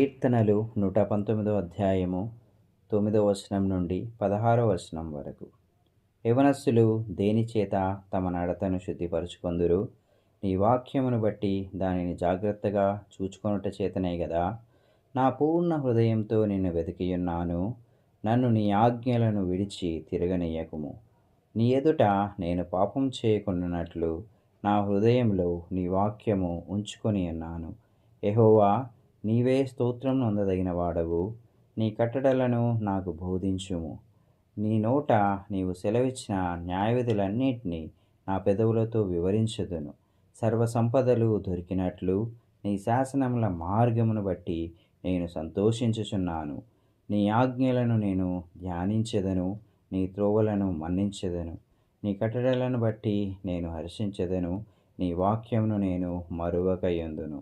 కీర్తనలు 119 అధ్యాయము 9 వచనం నుండి 16 వచనం వరకు. యవనస్తులు దేనిచేత తమ నడతను శుద్ధిపరచుకొందురు? నీ వాక్యమును బట్టి దానిని జాగ్రత్తగా చూచుకొనుట చేతనే గదా. నా పూర్ణ హృదయంతో నిన్ను వెతికియున్నాను. నన్ను నీ ఆజ్ఞలను విడిచి తిరగనీయకుము. నీ ఎదుట నేను పాపం చేయకుండానట్లు నా హృదయంలో నీ వాక్యము ఉంచుకొని ఉన్నాను. యెహోవా, నీవే స్తోత్రం నొందదగిన వాడవు. నీ కట్టడలను నాకు బోధించుము. నీ నోట నీవు సెలవిచ్చిన న్యాయవిధులన్నిటినీ నా పెదవులతో వివరించుదును. సర్వసంపదలు దొరికినట్లు నీ శాసనముల మార్గమును బట్టి నేను సంతోషించుచున్నాను. నీ ఆజ్ఞలను నేను ధ్యానించెదను, నీ త్రోవలను మన్నించెదను. నీ కట్టడలను బట్టి నేను హర్షించెదను, నీ వాక్యమును నేను మరువకయుందును.